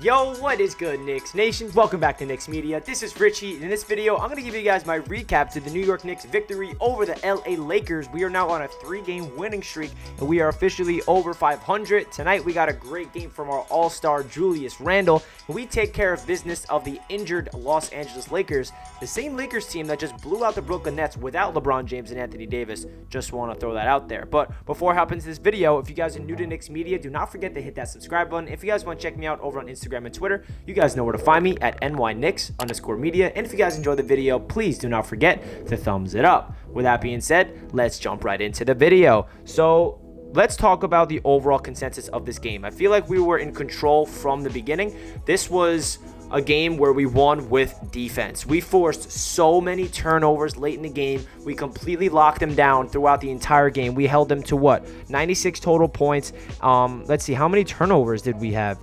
Yo, what is good, Knicks Nation? Welcome back to Knicks Media. This is Richie. In this video, I'm going to give you guys my recap to the New York Knicks victory over the LA Lakers. We are now on a 3-game winning streak, and we are officially over 500. Tonight, we got a great game from our all-star Julius Randle, and we take care of business of the injured Los Angeles Lakers, the same Lakers team that just blew out the Brooklyn Nets without LeBron James and Anthony Davis. Just want to throw that out there. But before I hop into this video, if you guys are new to Knicks Media, do not forget to hit that subscribe button. If you guys want to check me out over on Instagram and Twitter, you guys know where to find me at nyknicks_media. And if you guys enjoyed the video, please do not forget to thumbs it up. With that being said, let's jump right into the video. So let's talk about the overall consensus of this game. I feel like we were in control from the beginning. This was a game where we won with defense. We forced so many turnovers late in the game. We completely locked them down throughout the entire game. We held them to what? 96 total points. Let's see, how many turnovers did we have?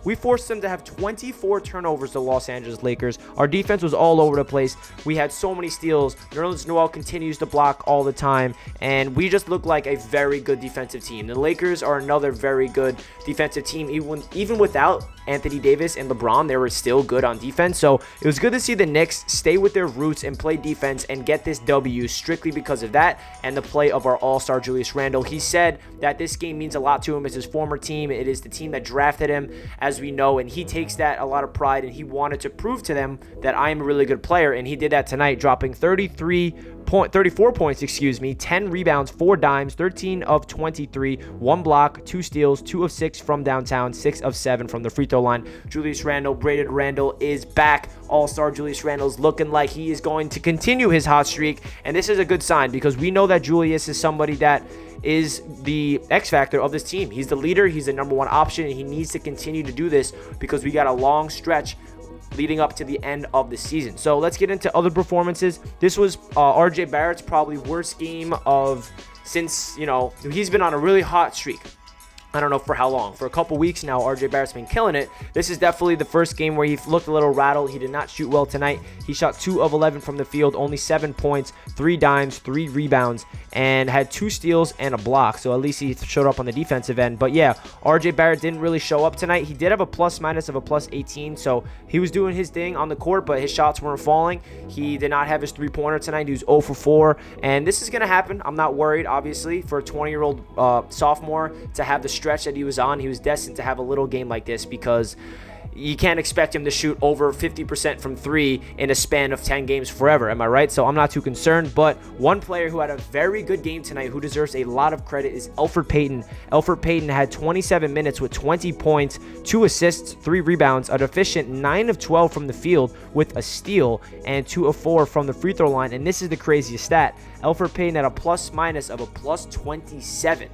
We forced them to have 24 turnovers, the Los Angeles Lakers. Our defense was all over the place. We had so many steals. Nerlens Noel continues to block all the time, and we just look like a very good defensive team. The Lakers are another very good defensive team. Even without Anthony Davis and LeBron, they were still good on defense. So it was good to see the Knicks stay with their roots and play defense and get this W strictly because of that and the play of our all-star Julius Randle. He said that this game means a lot to him. It's his former team. It is the team that drafted him, as we know, and he takes that a lot of pride, and he wanted to prove to them that I am a really good player, and he did that tonight, dropping 34 points, 10 rebounds, 4 dimes, 13 of 23, 1 block, 2 steals, 2 of 6 from downtown, 6 of 7 from the free throw line. Julius Randle, Braided Randle is back. All-star Julius Randle's looking like he is going to continue his hot streak, and this is a good sign because we know that Julius is somebody that is the X factor of this team. He's the leader. He's the number one option, and he needs to continue to do this because we got a long stretch leading up to the end of the season. So let's get into other performances. This was RJ Barrett's probably worst game since, he's been on a really hot streak. I don't know for how long. For a couple weeks now, RJ Barrett's been killing it. This is definitely the first game where he looked a little rattled. He did not shoot well tonight. He shot 2 of 11 from the field, only 7 points, 3 dimes, 3 rebounds, and had 2 steals and a block. So at least he showed up on the defensive end. But yeah, RJ Barrett didn't really show up tonight. He did have a plus-minus of a plus 18, so he was doing his thing on the court, but his shots weren't falling. He did not have his three-pointer tonight. He was 0 for 4, and this is going to happen. I'm not worried, obviously, for a 20-year-old sophomore to have the stretch that he was on. He was destined to have a little game like this because you can't expect him to shoot over 50% from 3 in a span of 10 games forever. Am I right? So I'm not too concerned. But one player who had a very good game tonight who deserves a lot of credit is Elfrid Payton. Elfrid Payton had 27 minutes with 20 points, 2 assists, 3 rebounds, an efficient 9 of 12 from the field with a steal, and 2 of 4 from the free throw line. And this is the craziest stat. Elfrid Payton had a plus-minus of a plus 27.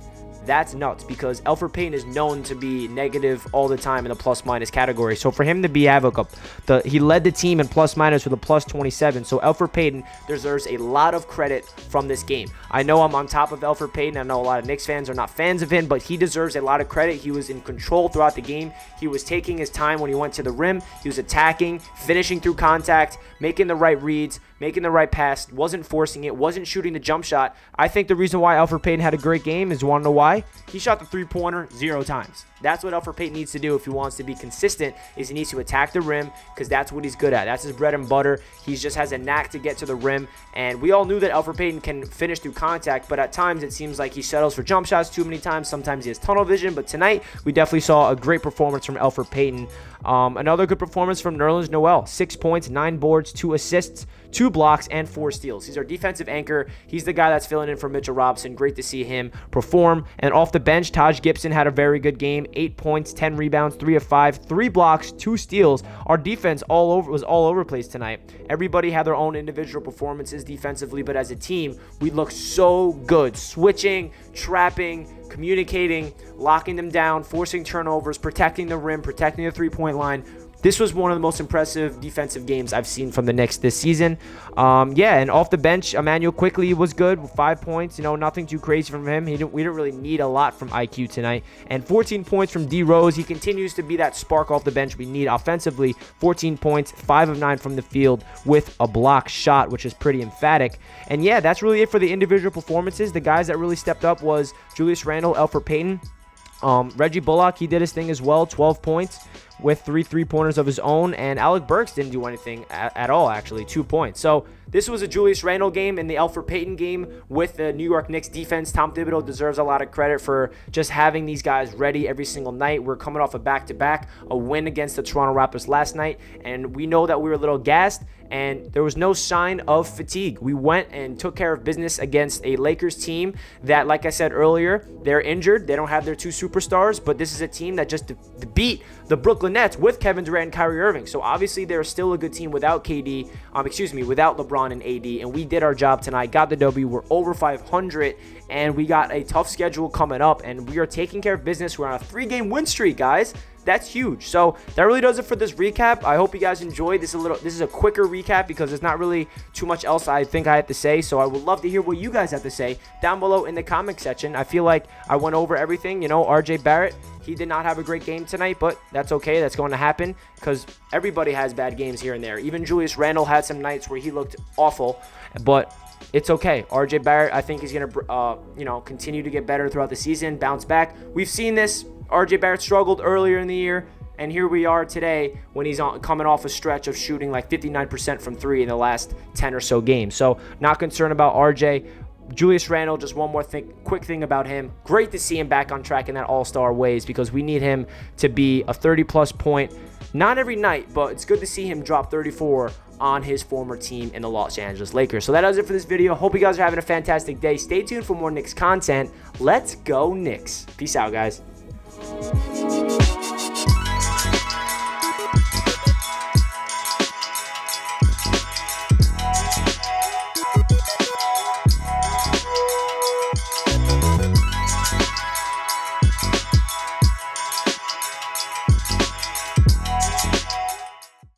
That's nuts because Elfrid Payton is known to be negative all the time in the plus-minus category. So for him to be he led the team in plus-minus with a plus 27. So Elfrid Payton deserves a lot of credit from this game. I know I'm on top of Elfrid Payton. I know a lot of Knicks fans are not fans of him, but he deserves a lot of credit. He was in control throughout the game. He was taking his time when he went to the rim. He was attacking, finishing through contact, making the right reads, making the right pass, wasn't forcing it, wasn't shooting the jump shot. I think the reason why Elfrid Payton had a great game is, you want to know why? He shot the three-pointer 0 times. That's what Elfrid Payton needs to do if he wants to be consistent, is he needs to attack the rim because that's what he's good at. That's his bread and butter. He just has a knack to get to the rim, and we all knew that Elfrid Payton can finish through contact, but at times it seems like he settles for jump shots too many times. Sometimes he has tunnel vision, but tonight we definitely saw a great performance from Elfrid Payton. Another good performance from Nerlens Noel. 6 points, 9 boards, 2 assists, 2 blocks, and 4 steals. He's our defensive anchor. He's the guy that's filling in for Mitchell Robinson. Great to see him perform. And off the bench, Taj Gibson had a very good game. 8 points, 10 rebounds, 3 of 5, 3 blocks, 2 steals. Our defense was all over the place tonight. Everybody had their own individual performances defensively, but as a team, we looked so good. Switching, trapping, communicating, locking them down, forcing turnovers, protecting the rim, protecting the three-point line. This was one of the most impressive defensive games I've seen from the Knicks this season. And off the bench, Emmanuel Quickley was good with 5 points. Nothing too crazy from him. We didn't really need a lot from IQ tonight. And 14 points from D Rose. He continues to be that spark off the bench we need offensively. 14 points, 5 of 9 from the field with a block shot, which is pretty emphatic. And yeah, that's really it for the individual performances. The guys that really stepped up was Julius Randle, Elfrid Payton. Reggie Bullock, he did his thing as well, 12 points. with 3 3-pointers of his own, and Alec Burks didn't do anything at all, actually, 2 points. So this was a Julius Randle game and the Elfrid Payton game with the New York Knicks defense. Tom Thibodeau deserves a lot of credit for just having these guys ready every single night. We're coming off a back-to-back, a win against the Toronto Raptors last night, and we know that we were a little gassed, and there was no sign of fatigue. We went and took care of business against a Lakers team that, like I said earlier, they're injured. They don't have their 2 superstars, but this is a team that just beat the Brooklyn Nets with Kevin Durant and Kyrie Irving. So obviously they're still a good team without without LeBron and AD, and we did our job tonight, got the W. We're over 500, and we got a tough schedule coming up, and we are taking care of business. We're on a 3-game win streak, guys. That's huge. So that really does it for this recap. I hope you guys enjoyed this. This is a quicker recap because there's not really too much else I think I have to say. So I would love to hear what you guys have to say down below in the comment section. I feel like I went over everything. You know, RJ Barrett, he did not have a great game tonight, but that's okay. That's going to happen because everybody has bad games here and there. Even Julius Randle had some nights where he looked awful, but it's okay. RJ Barrett, I think he's going to, continue to get better throughout the season, bounce back. We've seen this. RJ Barrett struggled earlier in the year, and here we are today when he's coming off a stretch of shooting like 59% from 3 in the last 10 or so games. So not concerned about RJ. Julius Randle, just one more quick thing about him. Great to see him back on track in that all-star ways because we need him to be a 30-plus point, not every night, but it's good to see him drop 34 on his former team in the Los Angeles Lakers. So that does it for this video. Hope you guys are having a fantastic day. Stay tuned for more Knicks content. Let's go Knicks. Peace out, guys.